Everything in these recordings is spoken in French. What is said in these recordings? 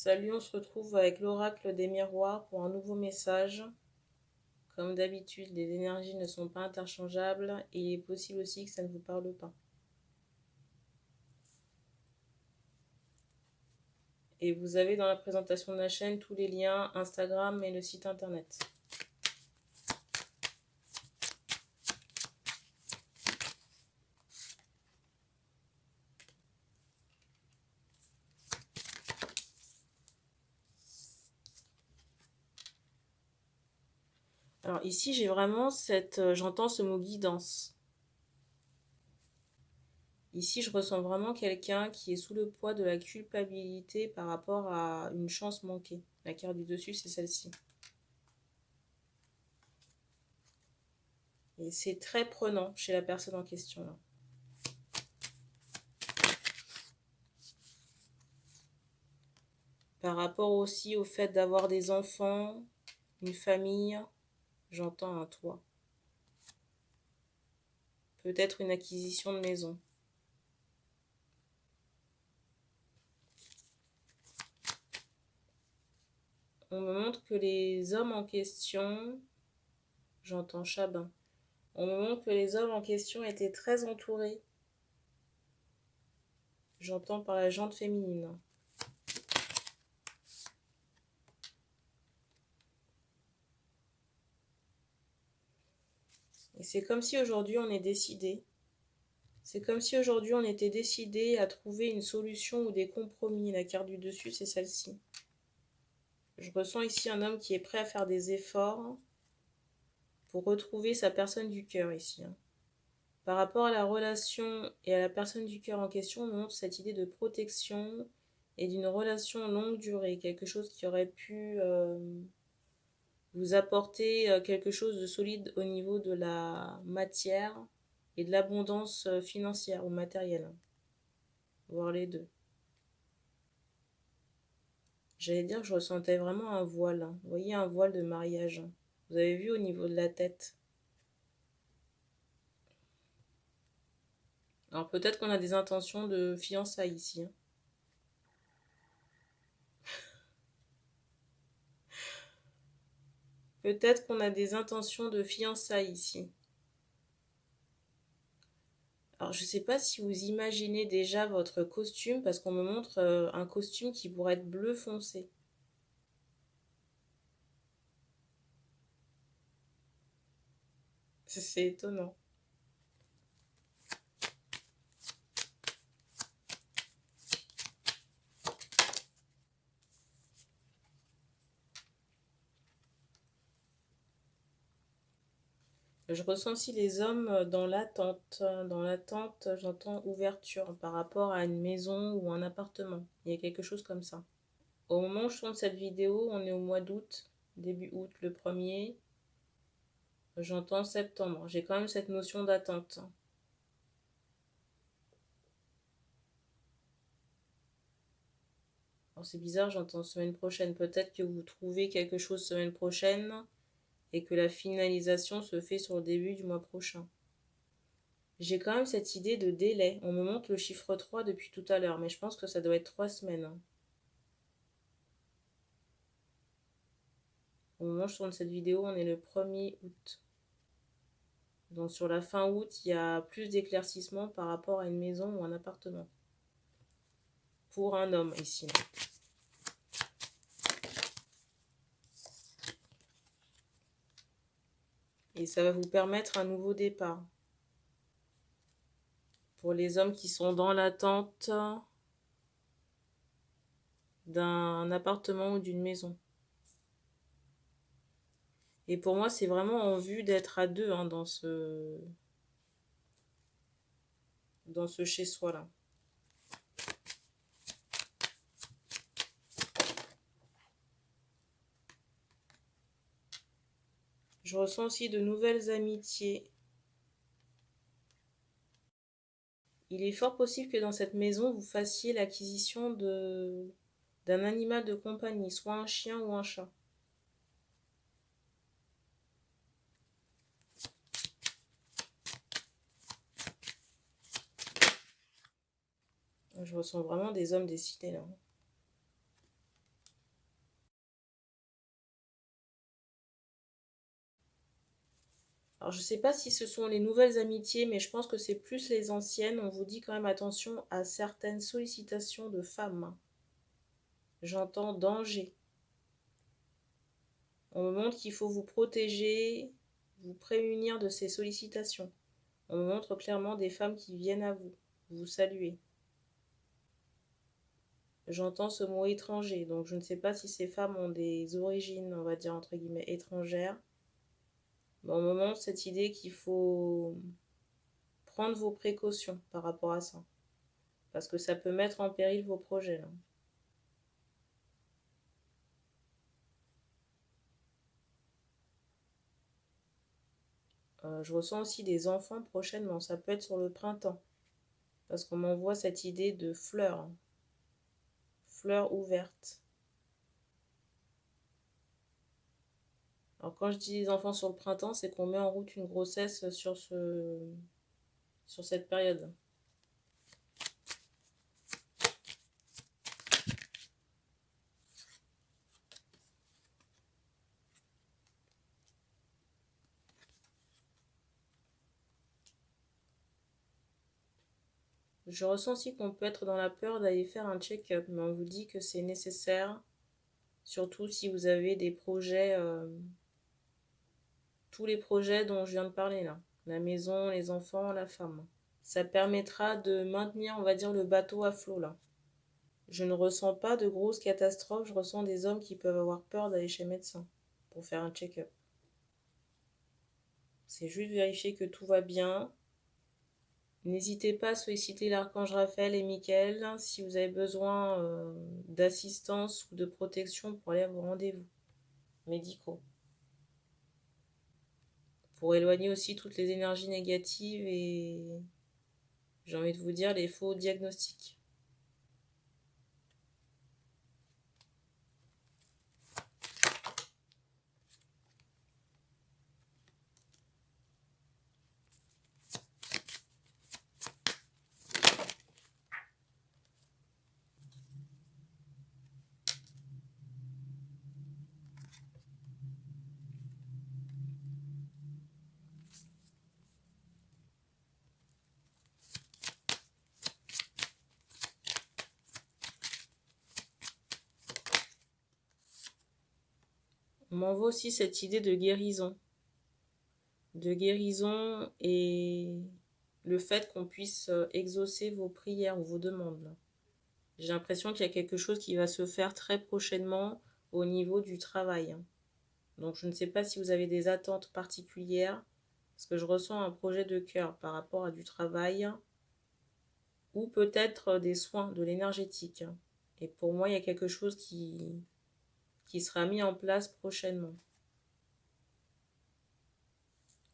Salut, on se retrouve avec l'oracle des miroirs pour un nouveau message. Comme d'habitude, les énergies ne sont pas interchangeables et il est possible aussi que ça ne vous parle pas. Et vous avez dans la présentation de la chaîne tous les liens Instagram et le site internet. Alors ici, j'ai vraiment j'entends ce mot guidance. Ici, je ressens vraiment quelqu'un qui est sous le poids de la culpabilité par rapport à une chance manquée. La carte du dessus, c'est celle-ci. Et c'est très prenant chez la personne en question, là. Par rapport aussi au fait d'avoir des enfants, une famille, j'entends un toit. Peut-être une acquisition de maison. On me montre que les hommes en question, j'entends Chabin. On me montre que les hommes en question étaient très entourés. J'entends par la jante féminine. Et c'est comme si aujourd'hui on est décidé. C'est comme si aujourd'hui on était décidé à trouver une solution ou des compromis. La carte du dessus, c'est celle-ci. Je ressens ici un homme qui est prêt à faire des efforts pour retrouver sa personne du cœur ici. Par rapport à la relation et à la personne du cœur en question, on montre cette idée de protection et d'une relation longue durée. Quelque chose qui aurait pu vous apporter quelque chose de solide au niveau de la matière et de l'abondance financière ou matérielle. Voir les deux. J'allais dire que je ressentais vraiment un voile. Vous voyez, un voile de mariage. Vous avez vu au niveau de la tête. Alors peut-être qu'on a des intentions de fiançailles ici. Peut-être qu'on a des intentions de fiançailles ici. Alors je ne sais pas si vous imaginez déjà votre costume, parce qu'on me montre un costume qui pourrait être bleu foncé. C'est étonnant. Je ressens aussi les hommes dans l'attente. Dans l'attente, j'entends ouverture par rapport à une maison ou un appartement. Il y a quelque chose comme ça. Au moment où je tourne cette vidéo, on est au mois d'août, début août, le 1er. J'entends septembre. J'ai quand même cette notion d'attente. Alors c'est bizarre, j'entends semaine prochaine. Peut-être que vous trouvez quelque chose semaine prochaine et que la finalisation se fait sur le début du mois prochain. J'ai quand même cette idée de délai. On me montre le chiffre 3 depuis tout à l'heure, mais je pense que ça doit être 3 semaines. Au moment où je tourne cette vidéo, on est le 1er août. Donc sur la fin août, il y a plus d'éclaircissement par rapport à une maison ou un appartement. Pour un homme ici. Et ça va vous permettre un nouveau départ. Pour les hommes qui sont dans l'attente d'un appartement ou d'une maison. Et pour moi, c'est vraiment en vue d'être à deux dans ce chez-soi-là. Je ressens aussi de nouvelles amitiés. Il est fort possible que dans cette maison, vous fassiez l'acquisition d'un animal de compagnie, soit un chien ou un chat. Je ressens vraiment des hommes décidés là. Alors, je ne sais pas si ce sont les nouvelles amitiés, mais je pense que c'est plus les anciennes. On vous dit quand même attention à certaines sollicitations de femmes. J'entends danger. On me montre qu'il faut vous protéger, vous prémunir de ces sollicitations. On me montre clairement des femmes qui viennent à vous, vous saluer. J'entends ce mot étranger, donc je ne sais pas si ces femmes ont des origines, on va dire entre guillemets, étrangères. Mais on me montre cette idée qu'il faut prendre vos précautions par rapport à ça. Parce que ça peut mettre en péril vos projets, là. Je ressens aussi des enfants prochainement, ça peut être sur le printemps. Parce qu'on m'envoie cette idée de fleurs, hein. Fleurs ouvertes. Alors quand je dis les enfants sur le printemps, c'est qu'on met en route une grossesse sur cette période. Je ressens aussi qu'on peut être dans la peur d'aller faire un check-up, mais on vous dit que c'est nécessaire, surtout si vous avez des projets, tous les projets dont je viens de parler là, la maison, les enfants, la femme. Ça permettra de maintenir, on va dire, le bateau à flot là. Je ne ressens pas de grosses catastrophes, je ressens des hommes qui peuvent avoir peur d'aller chez le médecin pour faire un check-up. C'est juste vérifier que tout va bien. N'hésitez pas à solliciter l'archange Raphaël et Michael si vous avez besoin d'assistance ou de protection pour aller à vos rendez-vous médicaux. Pour éloigner aussi toutes les énergies négatives et, j'ai envie de vous dire, les faux diagnostics. On m'envoie aussi cette idée de guérison. De guérison et le fait qu'on puisse exaucer vos prières ou vos demandes. J'ai l'impression qu'il y a quelque chose qui va se faire très prochainement au niveau du travail. Donc je ne sais pas si vous avez des attentes particulières, parce que je ressens un projet de cœur par rapport à du travail, ou peut-être des soins, de l'énergétique. Et pour moi, il y a quelque chose qui sera mis en place prochainement.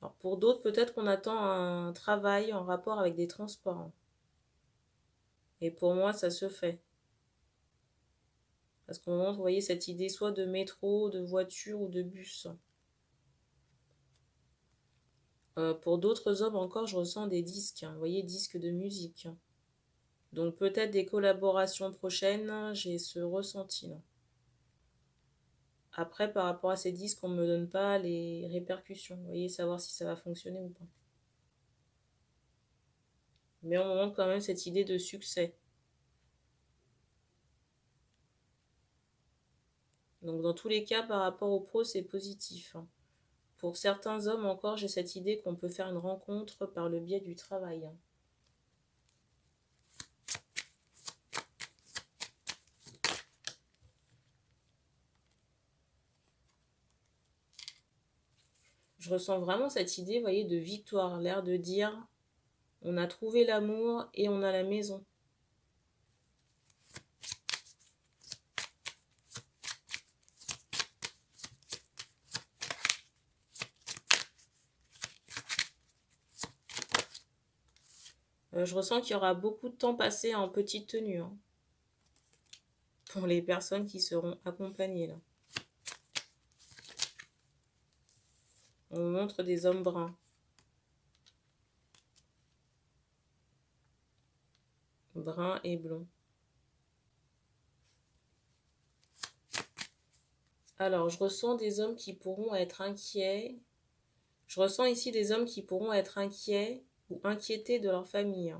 Alors pour d'autres, peut-être qu'on attend un travail en rapport avec des transports. Et pour moi, ça se fait. Parce qu'on montre, vous voyez, cette idée soit de métro, de voiture ou de bus. Pour d'autres hommes encore, je ressens des disques, hein, vous voyez, disques de musique. Donc peut-être des collaborations prochaines, j'ai ce ressenti là. Après, par rapport à ces disques, on ne me donne pas les répercussions, vous voyez, savoir si ça va fonctionner ou pas. Mais on me montre quand même cette idée de succès. Donc dans tous les cas, par rapport au pro, c'est positif, hein. Pour certains hommes encore, j'ai cette idée qu'on peut faire une rencontre par le biais du travail, hein. Je ressens vraiment cette idée, vous voyez, de victoire, l'air de dire on a trouvé l'amour et on a la maison. Je ressens qu'il y aura beaucoup de temps passé en petite tenue, hein, pour les personnes qui seront accompagnées là. On me montre des hommes bruns. Bruns et blonds. Alors, je ressens des hommes qui pourront être inquiets. Je ressens ici des hommes qui pourront être inquiets ou inquiétés de leur famille.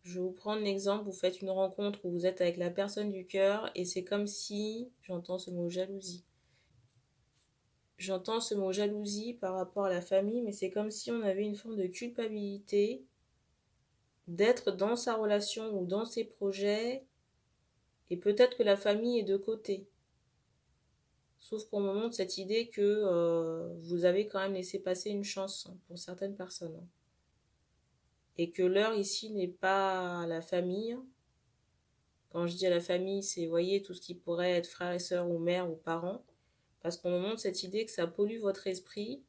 Je vais vous prendre l'exemple, vous faites une rencontre où vous êtes avec la personne du cœur et c'est comme si, j'entends ce mot jalousie. J'entends ce mot jalousie par rapport à la famille, mais c'est comme si on avait une forme de culpabilité d'être dans sa relation ou dans ses projets et peut-être que la famille est de côté. Sauf qu'on me montre cette idée que vous avez quand même laissé passer une chance pour certaines personnes. Et que l'heure ici n'est pas la famille. Quand je dis à la famille, c'est, vous voyez, tout ce qui pourrait être frères et sœurs ou mères ou parents. Parce qu'on me montre cette idée que ça pollue votre esprit.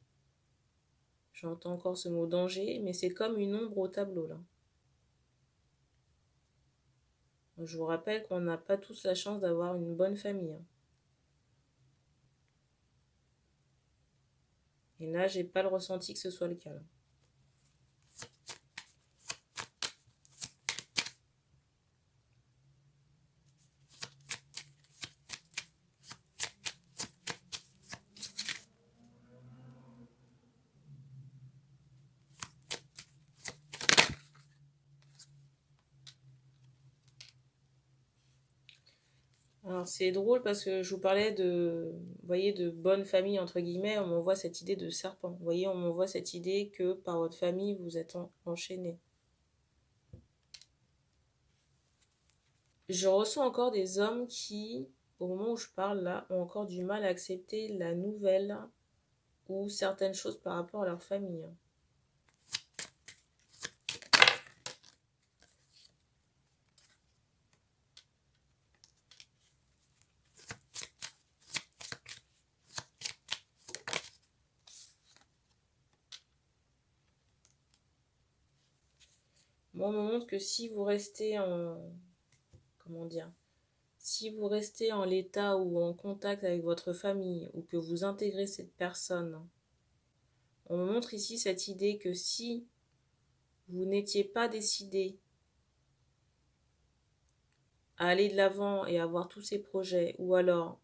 J'entends encore ce mot danger, mais c'est comme une ombre au tableau là. Je vous rappelle qu'on n'a pas tous la chance d'avoir une bonne famille. Et là, j'ai pas le ressenti que ce soit le cas. Alors c'est drôle parce que je vous parlais de, vous voyez, de bonne famille entre guillemets, on m'envoie cette idée de serpent. Vous voyez, on m'envoie cette idée que par votre famille, vous êtes enchaînés. Je ressens encore des hommes qui, au moment où je parle là, ont encore du mal à accepter la nouvelle ou certaines choses par rapport à leur famille. Moi, on me montre que si vous restez en... Comment dire? Si vous restez en l'état ou en contact avec votre famille ou que vous intégrez cette personne, on me montre ici cette idée que si vous n'étiez pas décidé à aller de l'avant et à avoir tous ces projets, ou alors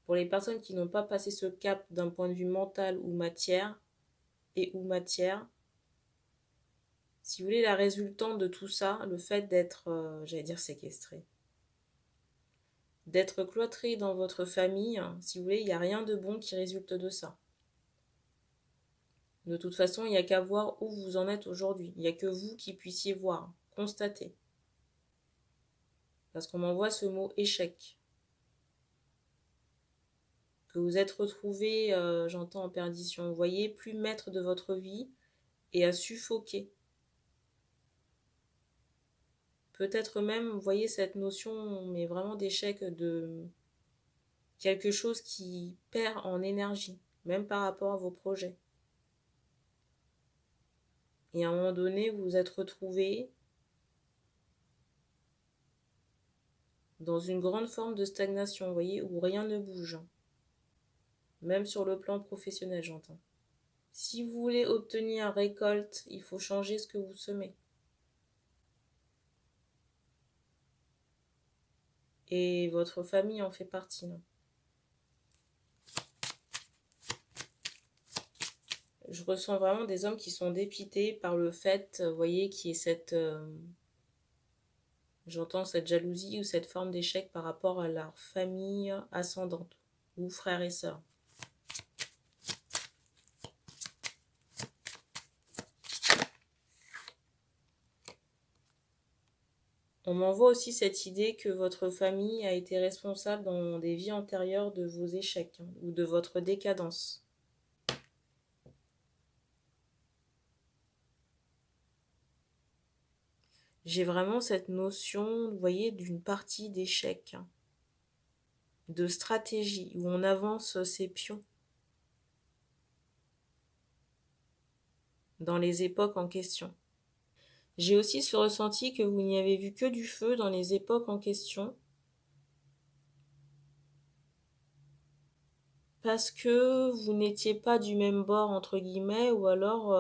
pour les personnes qui n'ont pas passé ce cap d'un point de vue mental ou matière, si vous voulez, la résultante de tout ça, le fait d'être, j'allais dire séquestré, d'être cloîtré dans votre famille, si vous voulez, il n'y a rien de bon qui résulte de ça. De toute façon, il n'y a qu'à voir où vous en êtes aujourd'hui. Il n'y a que vous qui puissiez voir, constater. Parce qu'on m'envoie ce mot échec. Que vous êtes retrouvé, j'entends, en perdition. Vous voyez, plus maître de votre vie et à suffoquer. Peut-être même, vous voyez, cette notion, mais vraiment d'échec, de quelque chose qui perd en énergie, même par rapport à vos projets. Et à un moment donné, vous vous êtes retrouvé dans une grande forme de stagnation, vous voyez, où rien ne bouge. Même sur le plan professionnel, j'entends. Si vous voulez obtenir récolte, il faut changer ce que vous semez. Et votre famille en fait partie. Là. Je ressens vraiment des hommes qui sont dépités par le fait, vous voyez, qu'il y ait cette... j'entends cette jalousie ou cette forme d'échec par rapport à leur famille ascendante ou frères et sœurs. On m'envoie aussi cette idée que votre famille a été responsable dans des vies antérieures de vos échecs ou de votre décadence. J'ai vraiment cette notion, vous voyez, d'une partie d'échec, de stratégie, où on avance ses pions dans les époques en question. J'ai aussi ce ressenti que vous n'y avez vu que du feu dans les époques en question, parce que vous n'étiez pas du même bord, entre guillemets, ou alors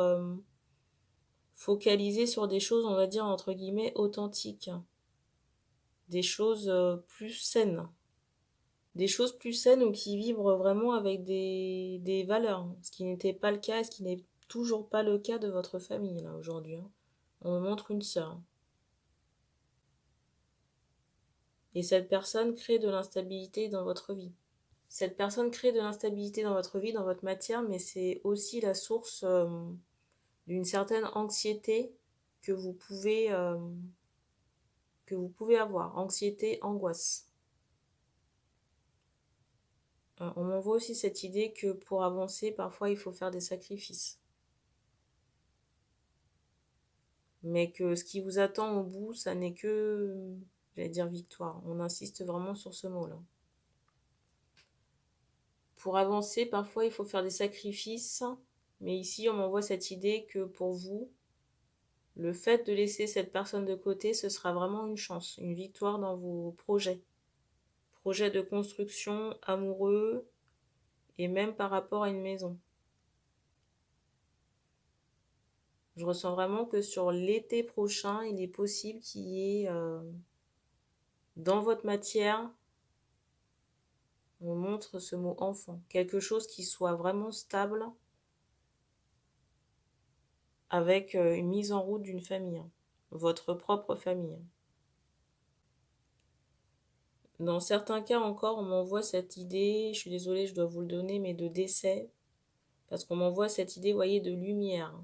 focalisé sur des choses, on va dire, entre guillemets, authentiques, des choses plus saines, des choses plus saines ou qui vibrent vraiment avec des valeurs, hein. Ce qui n'était pas le cas, ce qui n'est toujours pas le cas de votre famille, là, aujourd'hui, hein. On me montre une sœur. Et cette personne crée de l'instabilité dans votre vie. Cette personne crée de l'instabilité dans votre vie, dans votre matière, mais c'est aussi la source d'une certaine anxiété que vous pouvez avoir. Anxiété, angoisse. On m'envoie aussi cette idée que pour avancer, parfois il faut faire des sacrifices. Mais que ce qui vous attend au bout, ça n'est que, j'allais dire victoire. On insiste vraiment sur ce mot-là. Pour avancer, parfois il faut faire des sacrifices, mais ici on m'envoie cette idée que pour vous, le fait de laisser cette personne de côté, ce sera vraiment une chance, une victoire dans vos projets. Projets de construction amoureux et même par rapport à une maison. Je ressens vraiment que sur l'été prochain, il est possible qu'il y ait dans votre matière, on montre ce mot enfant, quelque chose qui soit vraiment stable avec une mise en route d'une famille, hein, votre propre famille. Hein. Dans certains cas encore, on m'envoie cette idée, je suis désolée, je dois vous le donner, mais de décès, parce qu'on m'envoie cette idée, vous voyez, de lumière.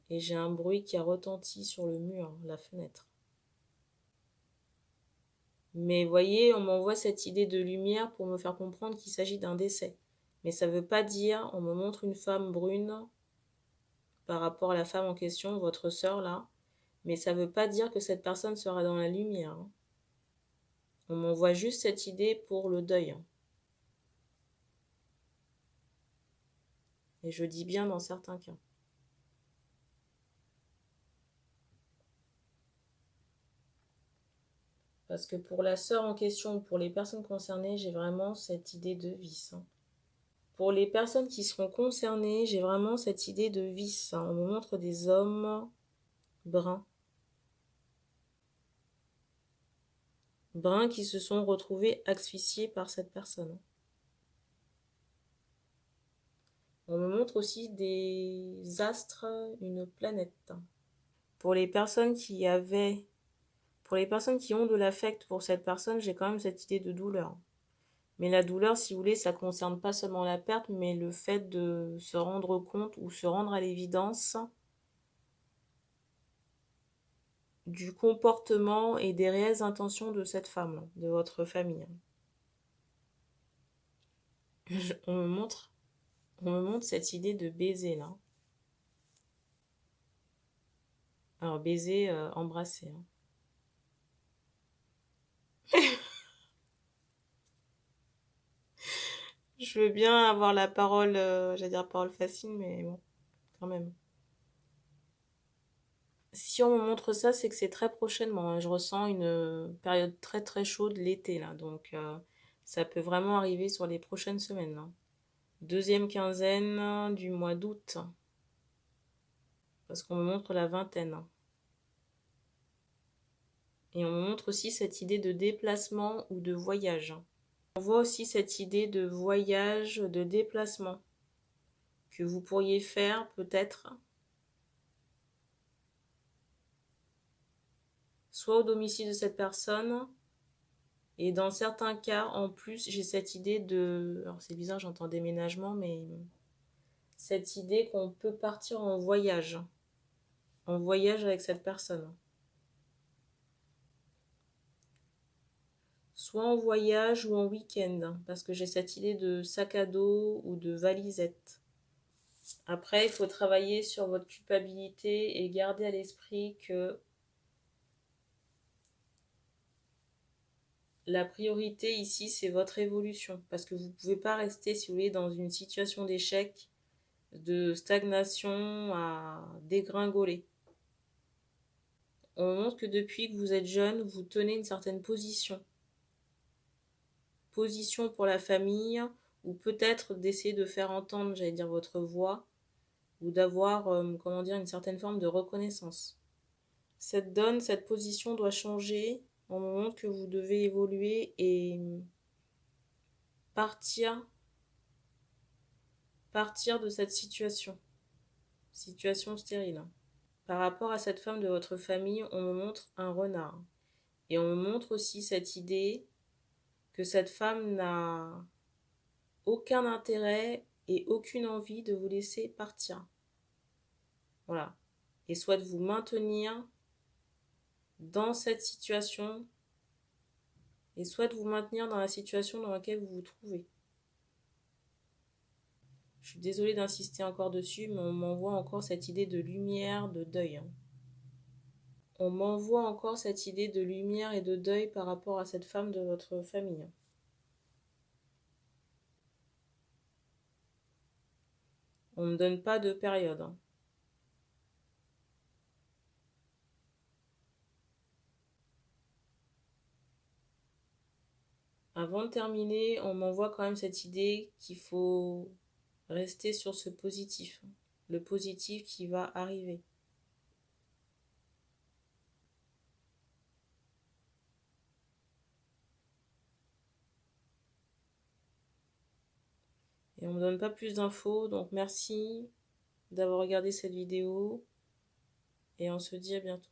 Et j'ai un bruit qui a retenti sur le mur, la fenêtre. Mais vous voyez, on m'envoie cette idée de lumière pour me faire comprendre qu'il s'agit d'un décès. Mais ça ne veut pas dire, on me montre une femme brune par rapport à la femme en question, votre sœur là, mais ça ne veut pas dire que cette personne sera dans la lumière. Hein. On m'envoie juste cette idée pour le deuil. Et je dis bien dans certains cas. Parce que pour la sœur en question, pour les personnes concernées, j'ai vraiment cette idée de vice. Hein. Pour les personnes qui seront concernées, j'ai vraiment cette idée de vice. Hein. On me montre des hommes bruns. Bruns qui se sont retrouvés asphyxiés par cette personne. On me montre aussi des astres, une planète. Pour les personnes qui ont de l'affect pour cette personne, j'ai quand même cette idée de douleur. Mais la douleur, si vous voulez, ça ne concerne pas seulement la perte, mais le fait de se rendre compte ou se rendre à l'évidence du comportement et des réelles intentions de cette femme, de votre famille. On me montre cette idée de baiser là. Alors baiser, embrasser. Hein. Je veux bien avoir la parole, j'allais dire parole facile, mais bon, quand même. Si on me montre ça, c'est que c'est très prochainement. Hein. Je ressens une période très très chaude l'été là, donc ça peut vraiment arriver sur les prochaines semaines. Là. Deuxième quinzaine du mois d'août, parce qu'on me montre la vingtaine. Et on me montre aussi cette idée de déplacement ou de voyage. On voit aussi cette idée de voyage, de déplacement que vous pourriez faire peut-être soit au domicile de cette personne, et dans certains cas, en plus, j'ai cette idée de... Alors c'est bizarre, j'entends déménagement, mais cette idée qu'on peut partir en voyage avec cette personne. Soit en voyage ou en week-end, parce que j'ai cette idée de sac à dos ou de valisette. Après, il faut travailler sur votre culpabilité et garder à l'esprit que la priorité ici, c'est votre évolution. Parce que vous ne pouvez pas rester, si vous voulez, dans une situation d'échec, de stagnation à dégringoler. On montre que depuis que vous êtes jeune, vous tenez une certaine position. Position pour la famille, ou peut-être d'essayer de faire entendre, j'allais dire, votre voix, ou d'avoir, une certaine forme de reconnaissance. Cette position doit changer. On me montre que vous devez évoluer et partir de cette situation stérile. Par rapport à cette femme de votre famille, on me montre un renard. Et on me montre aussi cette idée que cette femme n'a aucun intérêt et aucune envie de vous laisser partir. Voilà. Et souhaite vous maintenir dans cette situation et souhaite vous maintenir dans la situation dans laquelle vous vous trouvez. Je suis désolée d'insister encore dessus, mais on m'envoie encore cette idée de lumière, de deuil. On m'envoie encore cette idée de lumière et de deuil par rapport à cette femme de votre famille. On ne me donne pas de période. Avant de terminer, on m'envoie quand même cette idée qu'il faut rester sur ce positif. Le positif qui va arriver. Et on ne me donne pas plus d'infos, donc merci d'avoir regardé cette vidéo et on se dit à bientôt.